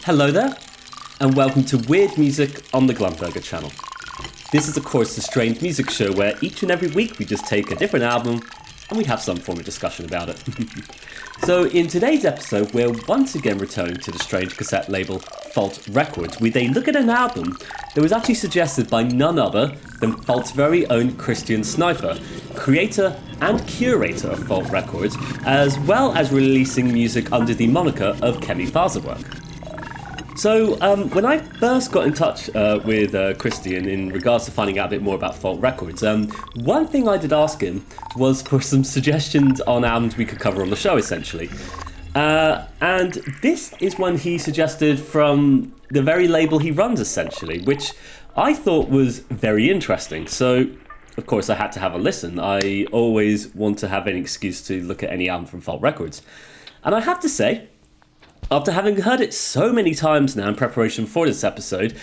Hello there, and welcome to Weird Music on the Glumburger channel. This is of course the strange music show where each and every week we just take a different album and we have some form of discussion about it. So in today's episode we're once again returning to the strange cassette label Falt Records with a look at an album that was actually suggested by none other than Falt's very own Christian Schiefner, creator and curator of Falt Records, as well as releasing music under the moniker of Chemiefaserwerk. So, when I first got in touch with Christian in regards to finding out a bit more about Falt Records, one thing I did ask him was for some suggestions on albums we could cover on the show, essentially. And this is one he suggested from the very label he runs, essentially, which I thought was very interesting. So, of course, I had to have a listen. I always want to have any excuse to look at any album from Falt Records. And I have to say, after having heard it so many times now in preparation for this episode,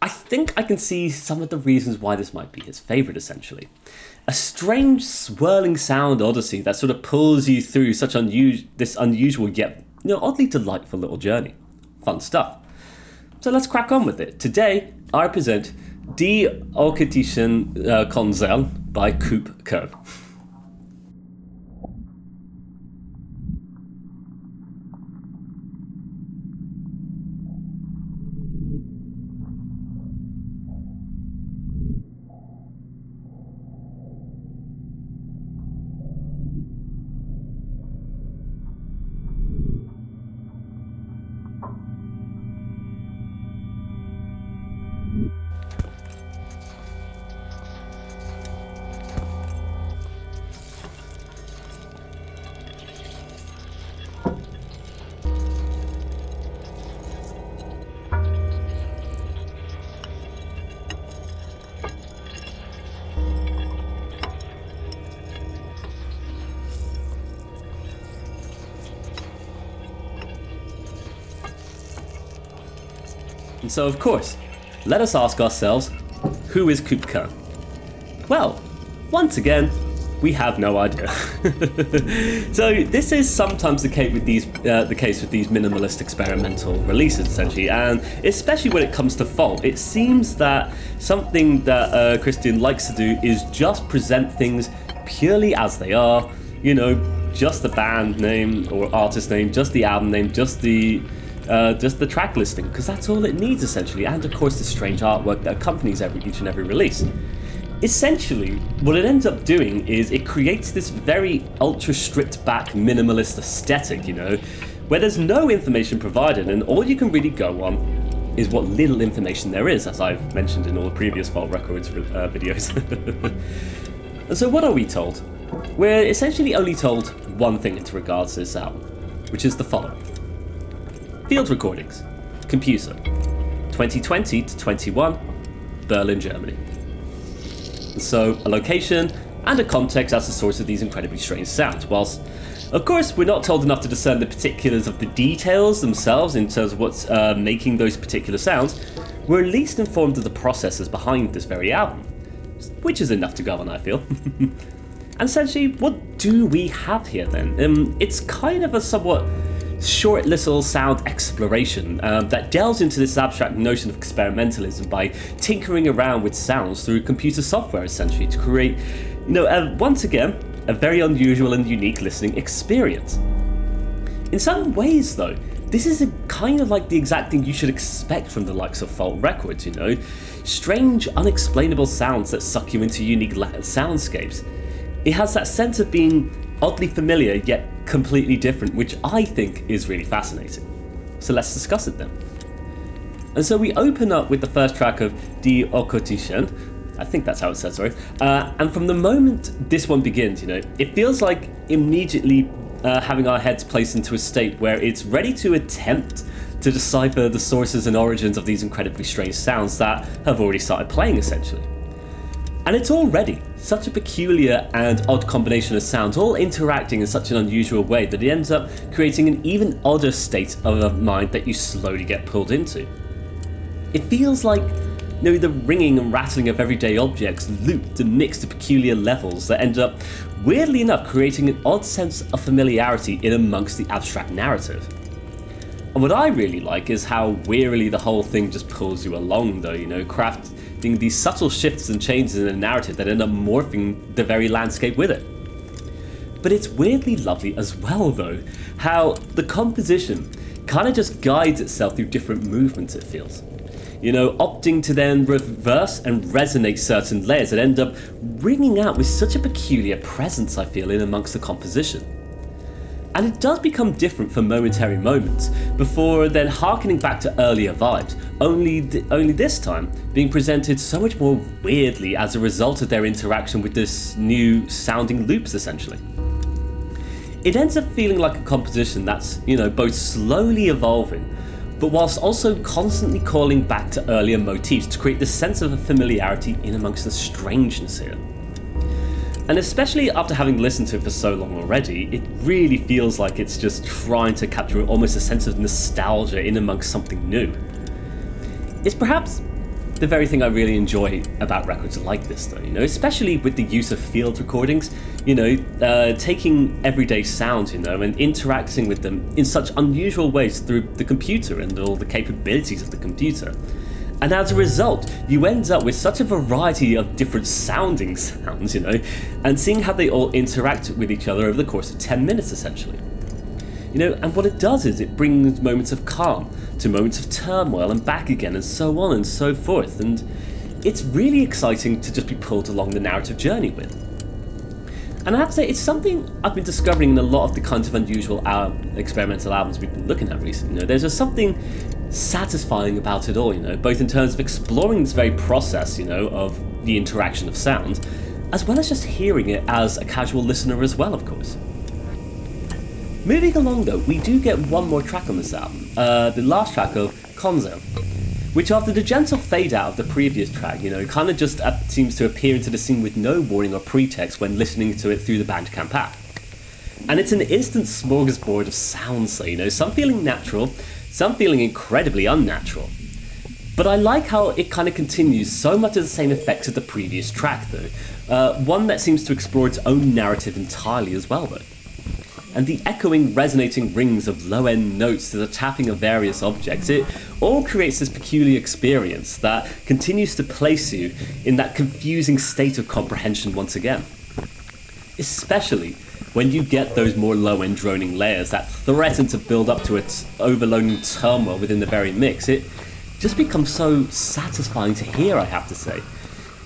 I think I can see some of the reasons why this might be his favourite, essentially. A strange, swirling sound odyssey that sort of pulls you through such this unusual yet oddly delightful little journey. Fun stuff. So let's crack on with it. Today, I present Die Akustischen Konzerne by Coop Kern. And so, of course, let us ask ourselves, who is Coop Kern? Well, once again, we have no idea. So this is sometimes the case with these minimalist experimental releases, essentially, and especially when it comes to Falt, it seems that something that Christian likes to do is just present things purely as they are. Just the band name or artist name, just the album name, just the track listing, because that's all it needs, essentially, and of course the strange artwork that accompanies each and every release. Essentially, what it ends up doing is it creates this very ultra stripped back minimalist aesthetic, where there's no information provided, and all you can really go on is what little information there is, as I've mentioned in all the previous Falt Records videos. And so what are we told? We're essentially only told one thing in regards to this album, which is the following. Field recordings, computer, 2020 to 21, Berlin, Germany. And so a location and a context as the source of these incredibly strange sounds, whilst of course we're not told enough to discern the particulars of the details themselves in terms of what's making those particular sounds, we're at least informed of the processes behind this very album, which is enough to go on, I feel. And essentially, what do we have here then? It's kind of a somewhat short little sound exploration that delves into this abstract notion of experimentalism by tinkering around with sounds through computer software, essentially, to create, once again, a very unusual and unique listening experience. In some ways, though, this is kind of like the exact thing you should expect from the likes of Falt Records, strange, unexplainable sounds that suck you into unique soundscapes. It has that sense of being oddly familiar yet completely different, which I think is really fascinating. So let's discuss it then. And so we open up with the first track of Die Akustischen, I think that's how it says, sorry. And from the moment this one begins, it feels like immediately having our heads placed into a state where it's ready to attempt to decipher the sources and origins of these incredibly strange sounds that have already started playing, essentially. And it's already such a peculiar and odd combination of sounds, all interacting in such an unusual way that it ends up creating an even odder state of mind that you slowly get pulled into. It feels like the ringing and rattling of everyday objects looped and mixed to peculiar levels that end up, weirdly enough, creating an odd sense of familiarity in amongst the abstract narrative. And what I really like is how wearily the whole thing just pulls you along, though, crafting these subtle shifts and changes in the narrative that end up morphing the very landscape with it. But it's weirdly lovely as well, though, how the composition kind of just guides itself through different movements, it feels. Opting to then reverse and resonate certain layers that end up ringing out with such a peculiar presence, I feel, in amongst the composition. And it does become different for momentary moments, before then harkening back to earlier vibes, only this time being presented so much more weirdly as a result of their interaction with this new sounding loops, essentially. It ends up feeling like a composition that's, both slowly evolving, but whilst also constantly calling back to earlier motifs to create this sense of a familiarity in amongst the strangeness here. And especially after having listened to it for so long already, it really feels like it's just trying to capture almost a sense of nostalgia in amongst something new. It's perhaps the very thing I really enjoy about records like this, though, especially with the use of field recordings, taking everyday sounds, and interacting with them in such unusual ways through the computer and all the capabilities of the computer. And as a result, you end up with such a variety of different sounding sounds, and seeing how they all interact with each other over the course of 10 minutes, essentially. And what it does is it brings moments of calm to moments of turmoil and back again, and so on and so forth, and it's really exciting to just be pulled along the narrative journey with. And I have to say, it's something I've been discovering in a lot of the kinds of unusual experimental albums we've been looking at recently. There's just something satisfying about it all, both in terms of exploring this very process, of the interaction of sound, as well as just hearing it as a casual listener as well, of course. Moving along though, we do get one more track on this album, the last track of Konzern, which after the gentle fade out of the previous track, kind of just seems to appear into the scene with no warning or pretext when listening to it through the Bandcamp app. And it's an instant smorgasbord of sounds, some feeling natural, some feeling incredibly unnatural. But I like how it kind of continues so much of the same effects as the previous track though, one that seems to explore its own narrative entirely as well though. And the echoing, resonating rings of low-end notes to the tapping of various objects, it all creates this peculiar experience that continues to place you in that confusing state of comprehension once again. Especially when you get those more low-end droning layers that threaten to build up to its overloading turmoil within the very mix, it just becomes so satisfying to hear, I have to say.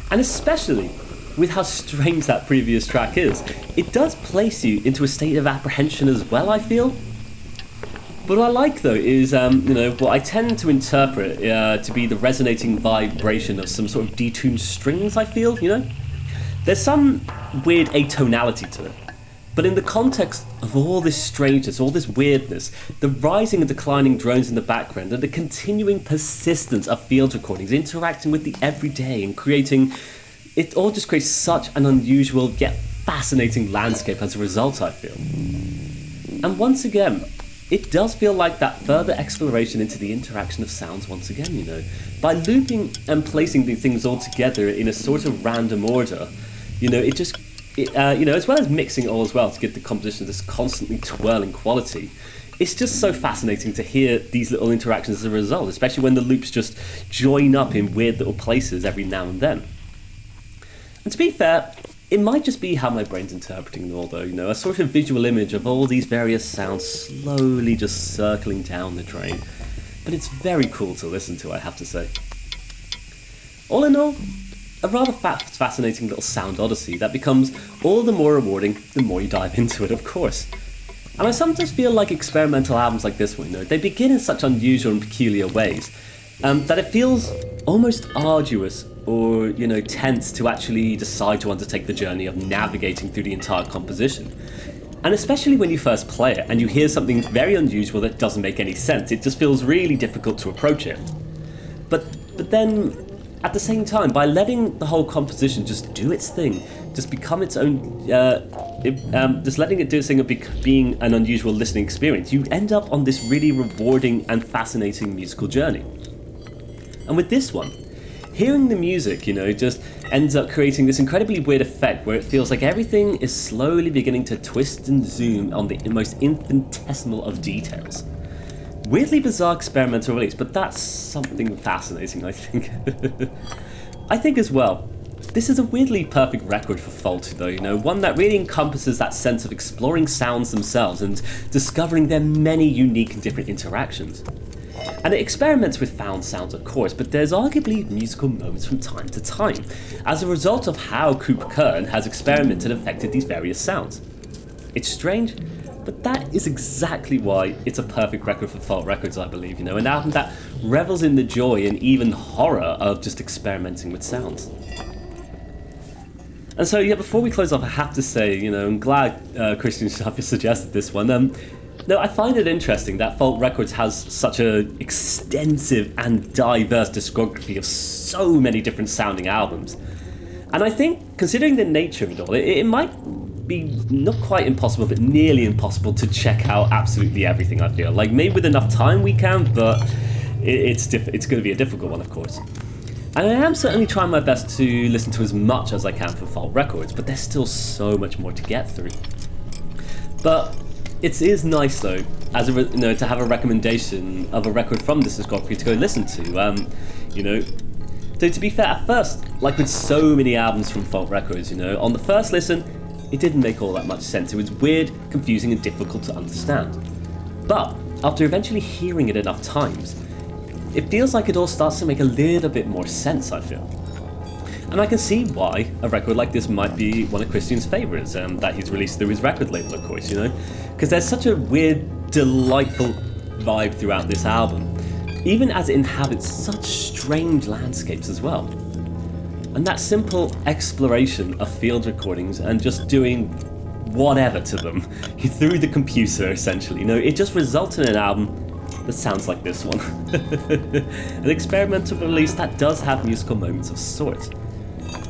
And especially with how strange that previous track is, it does place you into a state of apprehension as well, I feel. But what I like though is, what I tend to interpret to be the resonating vibration of some sort of detuned strings, I feel, There's some weird atonality to it. But in the context of all this strangeness, all this weirdness, the rising and declining drones in the background, and the continuing persistence of field recordings interacting with the everyday and creating, it all just creates such an unusual yet fascinating landscape as a result, I feel. And once again, it does feel like that further exploration into the interaction of sounds once again, By looping and placing these things all together in a sort of random order, as well as mixing it all as well to give the composition this constantly twirling quality, it's just so fascinating to hear these little interactions as a result, especially when the loops just join up in weird little places every now and then. And to be fair, it might just be how my brain's interpreting it all though, a sort of visual image of all these various sounds slowly just circling down the drain. But it's very cool to listen to, I have to say. All in all, a rather fascinating little sound odyssey that becomes all the more rewarding the more you dive into it, of course. And I sometimes feel like experimental albums like this one, they begin in such unusual and peculiar ways that it feels almost arduous or, tense to actually decide to undertake the journey of navigating through the entire composition. And especially when you first play it and you hear something very unusual that doesn't make any sense, it just feels really difficult to approach it. But then, at the same time, by letting the whole composition just do its thing, just become its own, just letting it do its thing of being an unusual listening experience, you end up on this really rewarding and fascinating musical journey. And with this one, hearing the music, just ends up creating this incredibly weird effect where it feels like everything is slowly beginning to twist and zoom on the most infinitesimal of details. Weirdly bizarre experimental release, but that's something fascinating, I think. I think as well, this is a weirdly perfect record for Falt, though, you know, one that really encompasses that sense of exploring sounds themselves and discovering their many unique and different interactions. And it experiments with found sounds, of course, but there's arguably musical moments from time to time, as a result of how Coop Kern has experimented and affected these various sounds. It's strange, but that is exactly why it's a perfect record for Falt Records, I believe, you know, an album that revels in the joy and even horror of just experimenting with sounds. And so, yeah, before we close off, I have to say, you know, I'm glad Christian Schiefner suggested this one. No, I find it interesting that Falt Records has such an extensive and diverse discography of so many different sounding albums. And I think, considering the nature of it all, it might be not quite impossible, but nearly impossible to check out absolutely everything, I feel. Like, maybe with enough time we can, but it's going to be a difficult one, of course. And I am certainly trying my best to listen to as much as I can for Falt Records, but there's still so much more to get through. But it is nice, though, as to have a recommendation of a record from this discography to go listen to. You know, so to be fair, at first, like with so many albums from Falt Records, you know, on the first listen, it didn't make all that much sense. It was weird, confusing, and difficult to understand. But after eventually hearing it enough times, it feels like it all starts to make a little bit more sense, I feel. And I can see why a record like this might be one of Christian's favourites, that he's released through his record label, of course, you know? Because there's such a weird, delightful vibe throughout this album, even as it inhabits such strange landscapes as well. And that simple exploration of field recordings and just doing whatever to them through the computer, essentially, you know, it just results in an album that sounds like this one. An experimental release that does have musical moments of sorts.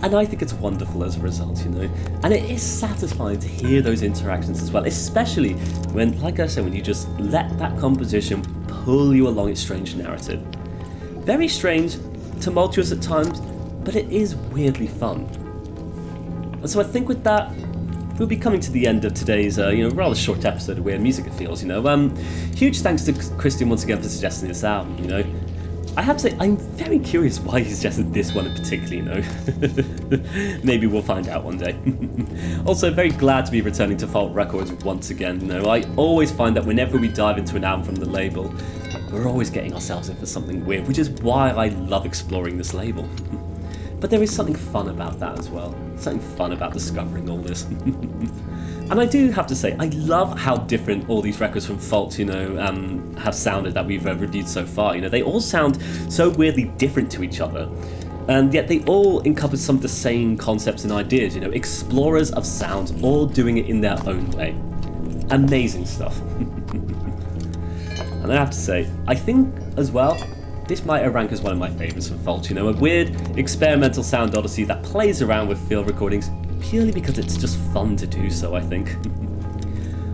And I think it's wonderful as a result, you know. And it is satisfying to hear those interactions as well, especially when, like I said, when you just let that composition pull you along its strange narrative. Very strange, tumultuous at times, but it is weirdly fun. And so I think with that, we'll be coming to the end of today's, rather short episode of Weird Music It Feels, you know. Huge thanks to Christian once again for suggesting this album, you know. I have to say, I'm very curious why he suggested this one in particular, you know. Maybe we'll find out one day. Also, very glad to be returning to Falt Records once again, you know. I always find that whenever we dive into an album from the label, we're always getting ourselves in for something weird, which is why I love exploring this label. But there is something fun about that as well. Something fun about discovering all this. And I do have to say, I love how different all these records from Falt, you know, have sounded that we've reviewed so far. You know, they all sound so weirdly different to each other, and yet they all encompass some of the same concepts and ideas, you know, explorers of sounds, all doing it in their own way. Amazing stuff. And I have to say, I think as well, this might rank as one of my favourites from Falt, you know, a weird experimental sound odyssey that plays around with field recordings purely because it's just fun to do so, I think.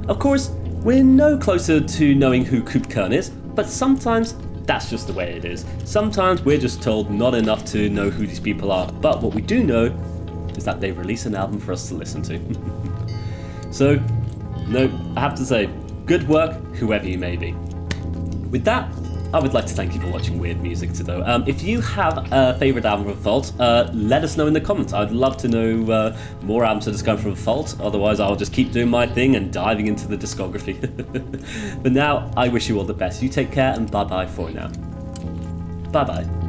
Of course, we're no closer to knowing who Coop Kern is, but sometimes that's just the way it is. Sometimes we're just told not enough to know who these people are, but what we do know is that they release an album for us to listen to. So, no, I have to say, good work, whoever you may be. With that, I would like to thank you for watching Weird Music today. If you have a favourite album from Falt, let us know in the comments. I'd love to know more albums to discover from Falt, otherwise I'll just keep doing my thing and diving into the discography. But now, I wish you all the best. You take care and bye-bye for now. Bye-bye.